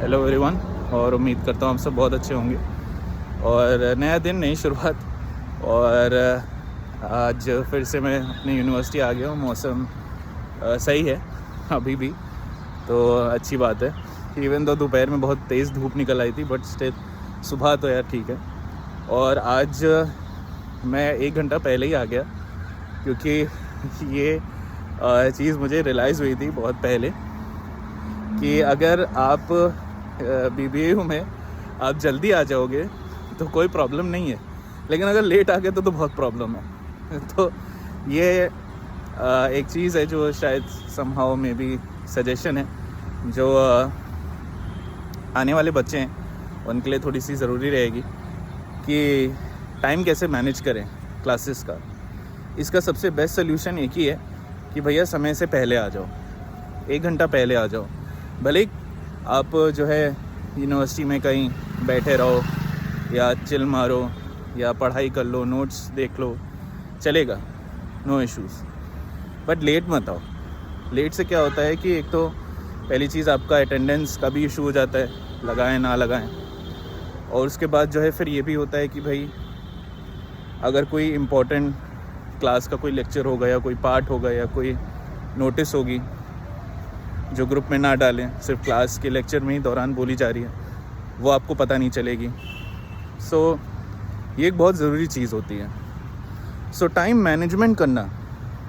Hello everyone, और उम्मीद करता हूँ आप सब बहुत अच्छे होंगे। और नया दिन, नई शुरुआत। और आज फिर से मैं अपनी यूनिवर्सिटी आ गया हूँ। मौसम सही है अभी भी, तो अच्छी बात है। इवन तो दोपहर में बहुत तेज़ धूप निकल आई थी, बट स्टिल सुबह तो यार ठीक है। और आज मैं 1 घंटा पहले ही आ गया, क्योंकि ये चीज़ मुझे रियलाइज़ हुई थी बहुत पहले कि अगर आप BBA में आप जल्दी आ जाओगे तो कोई प्रॉब्लम नहीं है, लेकिन अगर लेट आ गए तो बहुत प्रॉब्लम है। तो ये एक चीज़ है जो शायद समहाउ में भी सजेशन है, जो आने वाले बच्चे हैं उनके लिए थोड़ी सी ज़रूरी रहेगी कि टाइम कैसे मैनेज करें क्लासेस का। इसका सबसे बेस्ट सोल्यूशन एक ही है कि भैया समय से पहले आ जाओ, 1 घंटा पहले आ जाओ। भले आप जो है यूनिवर्सिटी में कहीं बैठे रहो या चिल मारो या पढ़ाई कर लो, नोट्स देख लो, चलेगा, नो इश्यूज़। बट लेट मत आओ। लेट से क्या होता है कि एक तो पहली चीज़ आपका अटेंडेंस का भी इशू हो जाता है, लगाएं ना लगाएं। और उसके बाद जो है फिर ये भी होता है कि भाई अगर कोई इम्पोर्टेंट क्लास का कोई लेक्चर होगा या कोई पार्ट होगा या कोई नोटिस होगी जो ग्रुप में ना डालें, सिर्फ क्लास के लेक्चर में ही दौरान बोली जा रही है, वो आपको पता नहीं चलेगी। सो ये एक बहुत ज़रूरी चीज़ होती है। सो टाइम मैनेजमेंट करना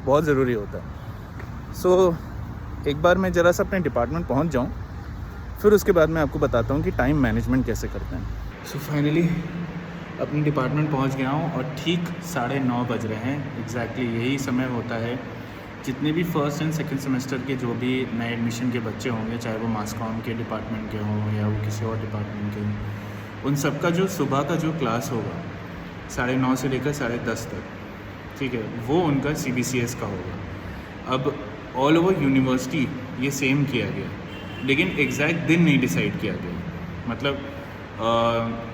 बहुत ज़रूरी होता है। सो एक बार मैं ज़रा सा अपने डिपार्टमेंट पहुंच जाऊं, फिर उसके बाद मैं आपको बताता हूं कि टाइम मैनेजमेंट कैसे करते हैं। सो फाइनली अपने डिपार्टमेंट पहुंच गया हूं और ठीक 9:30 बज रहे हैं। एग्जैक्टली यही समय होता है जितने भी फर्स्ट एंड सेकंड सेमेस्टर के जो भी नए एडमिशन के बच्चे होंगे, चाहे वो मास कॉम के डिपार्टमेंट के हों या वो किसी और डिपार्टमेंट के हों, उन सब का जो सुबह का जो क्लास होगा 9:30 से लेकर 10:30 तक, ठीक है, वो उनका CBCS का होगा। अब ऑल ओवर यूनिवर्सिटी ये सेम किया गया, लेकिन एग्जैक्ट दिन नहीं डिसाइड किया गया। मतलब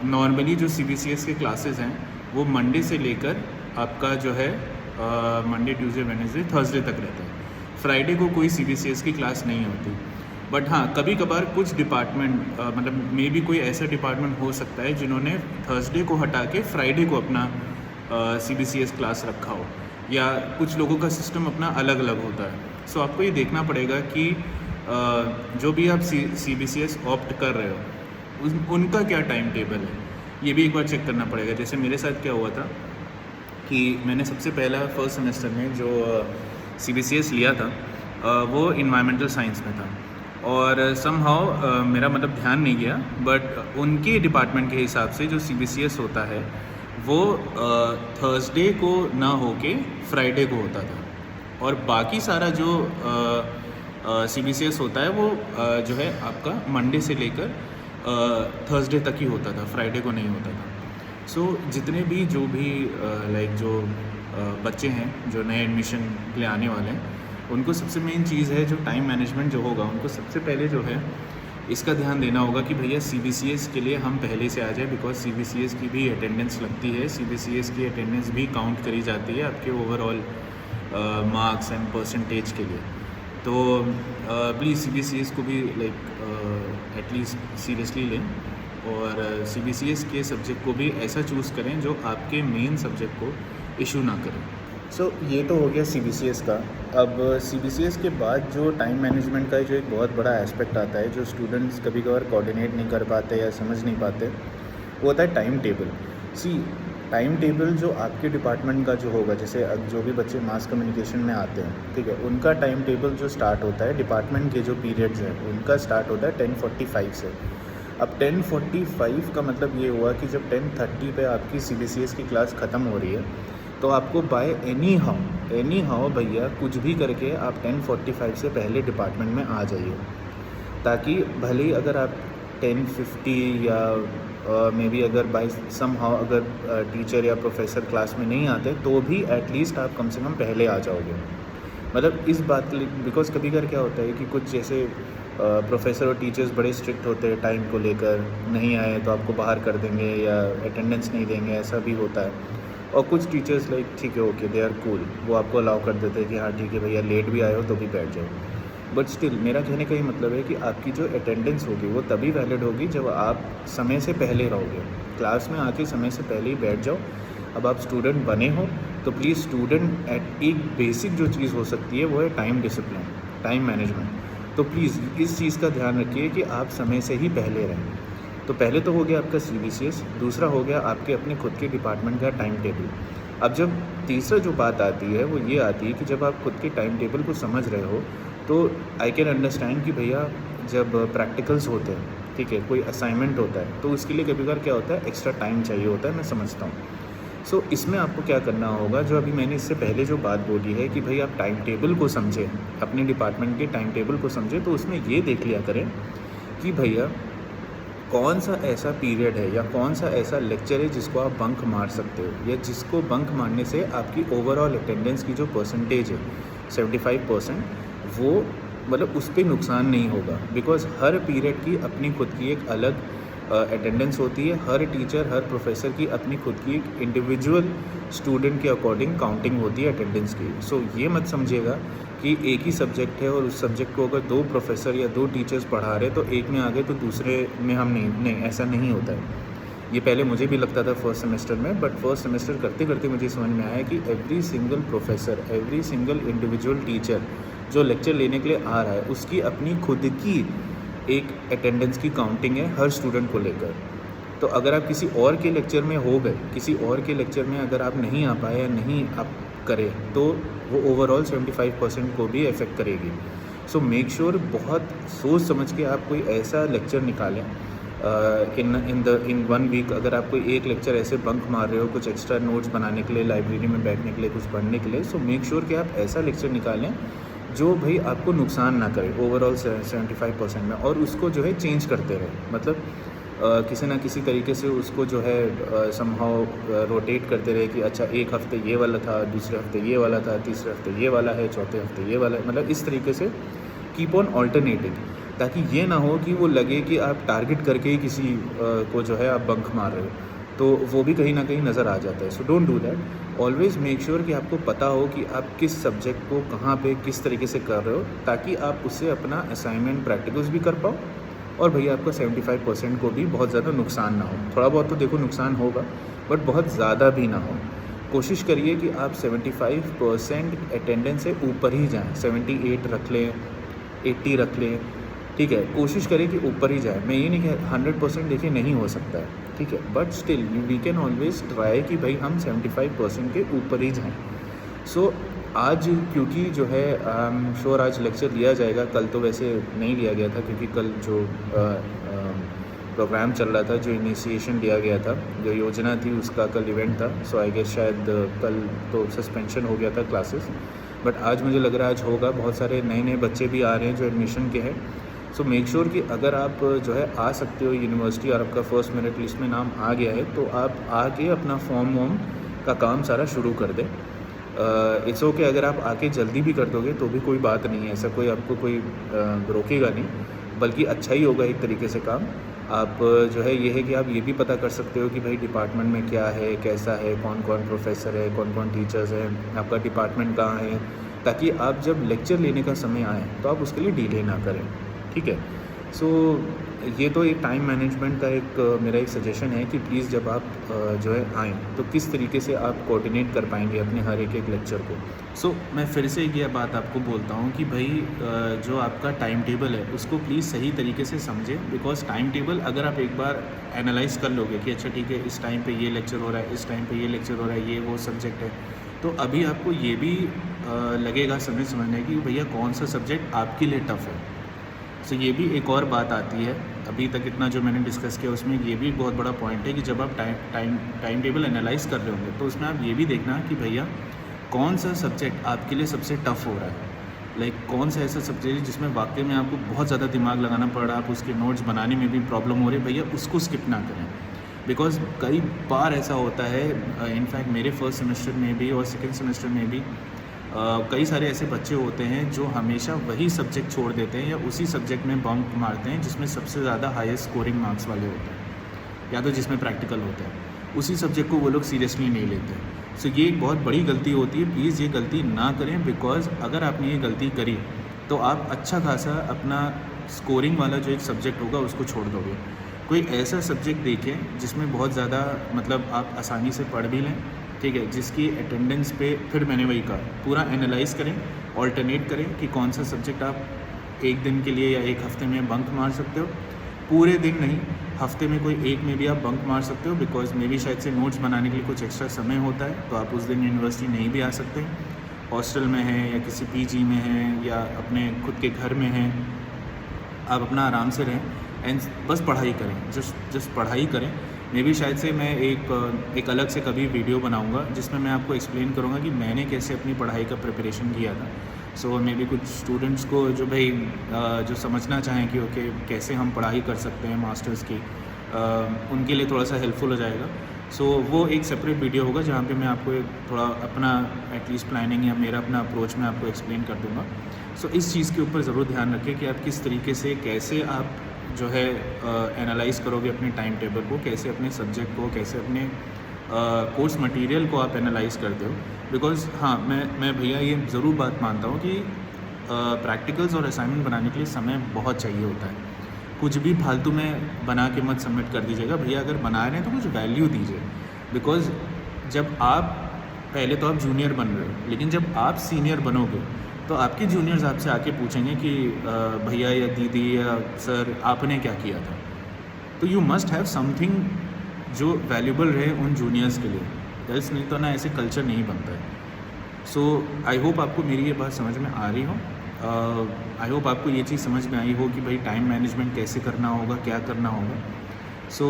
नॉर्मली जो CBCS के क्लासेस हैं वो मंडे से लेकर आपका जो है मंडे, ट्यूसडे, वेडनेसडे, थर्सडे तक रहता है। फ्राइडे को कोई CBCS की क्लास नहीं होती। बट हाँ, कभी कभार कुछ डिपार्टमेंट मतलब मे बी कोई ऐसा डिपार्टमेंट हो सकता है जिन्होंने थर्सडे को हटा के फ्राइडे को अपना CBCS क्लास रखा हो, या कुछ लोगों का सिस्टम अपना अलग अलग होता है। सो आपको ये देखना पड़ेगा कि जो भी आप CBCS ऑप्ट कर रहे हो उनका क्या टाइम टेबल है, ये भी एक बार चेक करना पड़ेगा। जैसे मेरे साथ क्या हुआ था कि मैंने सबसे पहला फर्स्ट सेमेस्टर में जो CBCS लिया था वो इन्वायरमेंटल साइंस में था, और समहाउ मेरा मतलब ध्यान नहीं गया, बट उनके डिपार्टमेंट के हिसाब से जो CBCS होता है वो थर्सडे को ना होके फ्राइडे को होता था, और बाकी सारा जो CBCS होता है वो जो है आपका मंडे से लेकर थर्सडे तक ही होता था, फ्राइडे को नहीं होता था। सो जितने भी जो भी जो बच्चे हैं जो नए एडमिशन के लिए आने वाले हैं, उनको सबसे मेन चीज़ है जो टाइम मैनेजमेंट जो होगा, उनको सबसे पहले जो है इसका ध्यान देना होगा कि भैया CBCS के लिए हम पहले से आ जाए, बिकॉज CBCS की भी अटेंडेंस लगती है। CBCS की अटेंडेंस भी काउंट करी जाती है आपके ओवरऑल मार्क्स एंड परसेंटेज के लिए। तो प्लीज़ CBCS को भी एटलीस्ट सीरियसली लें, और CBCS के सब्जेक्ट को भी ऐसा चूज़ करें जो आपके मेन सब्जेक्ट को इशू ना करें। सो ये तो हो गया CBCS का। अब CBCS के बाद जो टाइम मैनेजमेंट का जो एक बहुत बड़ा एस्पेक्ट आता है, जो स्टूडेंट्स कभी कभार कोऑर्डिनेट नहीं कर पाते या समझ नहीं पाते, वो होता है टाइम टेबल। टाइम टेबल जो आपके डिपार्टमेंट का जो होगा, जैसे अब जो भी बच्चे मास कम्युनिकेशन में आते हैं, ठीक है, उनका टाइम टेबल जो स्टार्ट होता है, डिपार्टमेंट के जो पीरियड्स हैं उनका स्टार्ट होता है 10:45 से। अब 10:45 का मतलब ये हुआ कि जब 10:30 पे आपकी CBCS की क्लास ख़त्म हो रही है, तो आपको बाय एनी हाउ भैया कुछ भी करके आप 10:45 से पहले डिपार्टमेंट में आ जाइए, ताकि भले ही अगर आप 10:50 या मे बी अगर बाई समहाउ अगर टीचर या प्रोफेसर क्लास में नहीं आते, तो भी एटलीस्ट आप कम से कम पहले आ जाओगे। मतलब इस बात के लिए, बिकॉज कभी कभार क्या होता है कि कुछ जैसे प्रोफेसर और टीचर्स बड़े स्ट्रिक्ट होते हैं टाइम को लेकर, नहीं आए तो आपको बाहर कर देंगे या अटेंडेंस नहीं देंगे, ऐसा भी होता है। और कुछ टीचर्स ठीक है, ओके, दे आर कूल, वो आपको अलाउ कर देते हैं कि हाँ ठीक है भैया, लेट भी आए हो तो भी बैठ जाओ। बट स्टिल मेरा कहने का ये मतलब है कि आपकी जो अटेंडेंस होगी वो तभी वैलिड होगी जब आप समय से पहले रहोगे। क्लास में आके समय से पहले ही बैठ जाओ। अब आप स्टूडेंट बने हो तो प्लीज़ स्टूडेंट एट एक बेसिक जो चीज़ हो सकती है वो है टाइम डिसिप्लिन, टाइम मैनेजमेंट। तो प्लीज़ इस चीज़ का ध्यान रखिए कि आप समय से ही पहले रहें। तो पहले तो हो गया आपका CBCS, दूसरा हो गया आपके अपने खुद के डिपार्टमेंट का टाइम टेबल। अब जब तीसरा जो बात आती है वो ये आती है कि जब आप खुद के टाइम टेबल को समझ रहे हो तो आई कैन अंडरस्टैंड कि भैया जब प्रैक्टिकल्स होते हैं, ठीक है, कोई असाइनमेंट होता है तो उसके लिए कभी कभार क्या होता है, एक्स्ट्रा टाइम चाहिए होता है, मैं समझता हूँ। सो इसमें आपको क्या करना होगा, जो अभी मैंने इससे पहले जो बात बोली है कि भाई आप टाइम टेबल को समझें, अपने डिपार्टमेंट के टाइम टेबल को समझें, तो उसमें ये देख लिया करें कि भैया कौन सा ऐसा पीरियड है या कौन सा ऐसा लेक्चर है जिसको आप बंक मार सकते हो, या जिसको बंक मारने से आपकी ओवरऑल अटेंडेंस की जो परसेंटेज है 75%, वो मतलब उस पर नुकसान नहीं होगा। बिकॉज़ हर पीरियड की अपनी खुद की एक अलग अटेंडेंस होती है, हर टीचर हर प्रोफेसर की अपनी खुद की एक इंडिविजुअल स्टूडेंट के अकॉर्डिंग काउंटिंग होती है अटेंडेंस की। सो ये मत समझिएगा कि एक ही सब्जेक्ट है और उस सब्जेक्ट को अगर 2 प्रोफेसर या 2 टीचर्स पढ़ा रहे तो एक में आ गए तो दूसरे में हम नहीं, ऐसा नहीं होता है। ये पहले मुझे भी लगता था फर्स्ट सेमेस्टर में, बट फर्स्ट सेमेस्टर करते करते मुझे समझ में आया कि every single professor, every single individual teacher जो लेक्चर लेने के लिए आ रहा है उसकी अपनी खुद की एक अटेंडेंस की काउंटिंग है हर स्टूडेंट को लेकर। तो अगर आप किसी और के लेक्चर में हो गए, किसी और के लेक्चर में अगर आप नहीं आ पाए या नहीं आप करें तो वो ओवरऑल 75% को भी अफेक्ट करेगी। सो मेक श्योर बहुत सोच समझ के आप कोई ऐसा लेक्चर निकालें इन 1 वीक। अगर आप कोई एक लेक्चर ऐसे बंक मार रहे हो कुछ एक्स्ट्रा नोट्स बनाने के लिए, लाइब्रेरी में बैठने के लिए, कुछ पढ़ने के लिए, सो मेक श्योर कि आप ऐसा लेक्चर निकालें जो भाई आपको नुकसान ना करे ओवरऑल 75% में, और उसको जो है चेंज करते रहे। मतलब किसी ना किसी तरीके से उसको जो है समहाउ रोटेट करते रहे कि अच्छा एक हफ़्ते ये वाला था, दूसरे हफ्ते ये वाला था, तीसरे हफ्ते ये वाला है, चौथे हफ्ते ये वाला है। मतलब इस तरीके से कीप ऑन ऑल्टरनेटिंग, ताकि ये ना हो कि वो लगे कि आप टारगेट करके ही किसी को जो है आप बंक मार रहे हो, तो वो भी कहीं ना कहीं नज़र आ जाता है। So don't do that. Always make sure कि आपको पता हो कि आप किस सब्जेक्ट को कहाँ पे किस तरीके से कर रहे हो, ताकि आप उससे अपना असाइनमेंट प्रैक्टिकल्स भी कर पाओ और भैया आपका 75% को भी बहुत ज़्यादा नुकसान ना हो। थोड़ा बहुत तो देखो नुकसान होगा, बट बहुत ज़्यादा भी ना हो। कोशिश करिए कि आप 75% अटेंडेंस से ऊपर ही जाएं, 78 रख लें, 80 रख लें, ठीक है। कोशिश करें कि ऊपर ही जाए। मैं ये नहीं कह 100% देखिए नहीं हो सकता है, ठीक है, but still we can always try कि भाई हम 75% के ऊपर ही जाएं। सो आज क्योंकि जो है श्योर आज लेक्चर लिया जाएगा, कल तो वैसे नहीं लिया गया था क्योंकि कल जो प्रोग्राम चल रहा था, जो इनिशिएशन लिया गया था, जो योजना थी उसका कल इवेंट था। सो आई गेस शायद कल तो सस्पेंशन हो गया था क्लासेस, बट आज मुझे लग रहा है आज होगा। बहुत सारे नए नए बच्चे भी आ रहे हैं जो एडमिशन के हैं। सो मेक श्योर कि अगर आप जो है आ सकते हो यूनिवर्सिटी और आपका फर्स्ट मेरिट लिस्ट में नाम आ गया है तो आप आके अपना फॉर्म वॉर्म का काम सारा शुरू कर दें। इट्स ओके अगर आप आके जल्दी भी कर दोगे तो भी कोई बात नहीं है, ऐसा कोई आपको कोई रोकेगा नहीं, बल्कि अच्छा ही होगा एक तरीके से काम। आप जो है ये है कि आप ये भी पता कर सकते हो कि भाई डिपार्टमेंट में क्या है, कैसा है, कौन कौन प्रोफेसर है, कौन कौन टीचर्स हैं, आपका डिपार्टमेंट कहाँ है, ताकि आप जब लेक्चर लेने का समय आए तो आप उसके लिए डिले ना करें, ठीक है। सो ये तो एक टाइम मैनेजमेंट का एक मेरा एक सजेशन है कि प्लीज़ जब आप जो है आएँ तो किस तरीके से आप कोऑर्डिनेट कर पाएंगे अपने हर एक लेक्चर को। सो मैं फिर से ये बात आपको बोलता हूँ कि भाई जो आपका टाइम टेबल है उसको प्लीज़ सही तरीके से समझें। बिकॉज टाइम टेबल अगर आप एक बार एनालाइज़ कर लोगे कि अच्छा ठीक है इस टाइम पे ये लेक्चर हो रहा है, इस टाइम पे ये लेक्चर हो रहा है, ये वो सब्जेक्ट है, तो अभी आपको ये भी लगेगा समझने की भैया कौन सा सब्जेक्ट आपके लिए टफ़ है। सो ये भी एक और बात आती है, अभी तक इतना जो मैंने डिस्कस किया उसमें ये भी एक बहुत बड़ा पॉइंट है कि जब आप टाइम टेबल एनालाइज़ कर रहे होंगे तो उसमें आप ये भी देखना कि भैया कौन सा सब्जेक्ट आपके लिए सबसे टफ़ हो रहा है। लाइक कौन सा ऐसा सब्जेक्ट जिसमें वाकई में आपको बहुत ज़्यादा दिमाग लगाना पड़ रहा है, आप उसके नोट्स बनाने में भी प्रॉब्लम हो रही है, भैया उसको स्किप ना करें। बिकॉज़ कई बार ऐसा होता है, इनफैक्ट मेरे फर्स्ट सेमेस्टर में भी और सेकेंड सेमेस्टर में भी कई सारे ऐसे बच्चे होते हैं जो हमेशा वही सब्जेक्ट छोड़ देते हैं या उसी सब्जेक्ट में बंक मारते हैं जिसमें सबसे ज़्यादा हाईएस्ट स्कोरिंग मार्क्स वाले होते हैं या तो जिसमें प्रैक्टिकल होता है, उसी सब्जेक्ट को वो लोग सीरियसली नहीं लेते। सो ये एक बहुत बड़ी गलती होती है, प्लीज़ ये गलती ना करें। बिकॉज़ अगर आपने ये गलती करी तो आप अच्छा खासा अपना स्कोरिंग वाला जो एक सब्जेक्ट होगा उसको छोड़ दोगे। कोई ऐसा सब्जेक्ट देखें जिसमें बहुत ज़्यादा मतलब आप आसानी से पढ़ भी लें, ठीक है, जिसकी अटेंडेंस पे फिर मैंने वही कहा पूरा एनालाइज करें, ऑल्टरनेट करें कि कौन सा सब्जेक्ट आप एक दिन के लिए या एक हफ्ते में बंक मार सकते हो। पूरे दिन नहीं, हफ्ते में कोई एक में भी आप बंक मार सकते हो, बिकॉज मे बी शायद से नोट्स बनाने के लिए कुछ एक्स्ट्रा समय होता है, तो आप उस दिन यूनिवर्सिटी नहीं भी आ सकते, हॉस्टल में हैं या किसी पीजी में हैं या अपने खुद के घर में हैं, आप अपना आराम से रहें एंड बस पढ़ाई करें, जस्ट पढ़ाई करें। मे बी शायद से मैं एक अलग से कभी वीडियो बनाऊंगा जिसमें मैं आपको एक्सप्लेन करूंगा कि मैंने कैसे अपनी पढ़ाई का प्रिपरेशन किया था। सो मे बी कुछ स्टूडेंट्स को जो भाई जो समझना चाहें कि ओके कैसे हम पढ़ाई कर सकते हैं मास्टर्स की, उनके लिए थोड़ा सा हेल्पफुल हो जाएगा। सो वो एक सेपरेट वीडियो होगा जहाँ पे मैं आपको एक थोड़ा अपना एटलीस्ट प्लानिंग या मेरा अपना अप्रोच मैं आपको एक्सप्लेन कर दूँगा। सो इस चीज़ के ऊपर ज़रूर ध्यान रखें कि आप किस तरीके से कैसे आप जो है एनालाइज़ करोगे अपने टाइम टेबल को, कैसे अपने सब्जेक्ट को, कैसे अपने कोर्स मटेरियल को आप एनालाइज़ करते हो। बिकॉज़ हाँ, मैं भैया ये ज़रूर बात मानता हूँ कि प्रैक्टिकल्स और असाइनमेंट बनाने के लिए समय बहुत चाहिए होता है। कुछ भी फालतू में बना के मत सबमिट कर दीजिएगा भैया, अगर बना रहे हैं तो कुछ वैल्यू दीजिए। बिकॉज़ जब आप पहले तो आप जूनियर बन रहे हो, लेकिन जब आप सीनियर बनोगे तो आपके जूनियर्स आपसे आके पूछेंगे कि भैया या दीदी या सर आपने क्या किया था। तो यू मस्ट हैव समथिंग जो वैल्यूबल रहे उन जूनियर्स के लिए, एल्स नहीं तो ना ऐसे कल्चर नहीं बनता है। सो आई होप आपको मेरी ये बात समझ में आ रही हो। आई होप आपको ये चीज़ समझ में आई हो कि भाई टाइम मैनेजमेंट कैसे करना होगा, क्या करना होगा। सो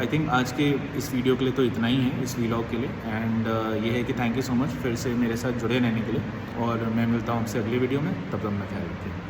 आई थिंक आज के इस वीडियो के लिए तो इतना ही है, इस व्लॉग के लिए। एंड ये है कि थैंक यू सो मच फिर से मेरे साथ जुड़े रहने के लिए, और मैं मिलता हूँ आपसे अगली वीडियो में। तब तक अपना ख्याल रखिए।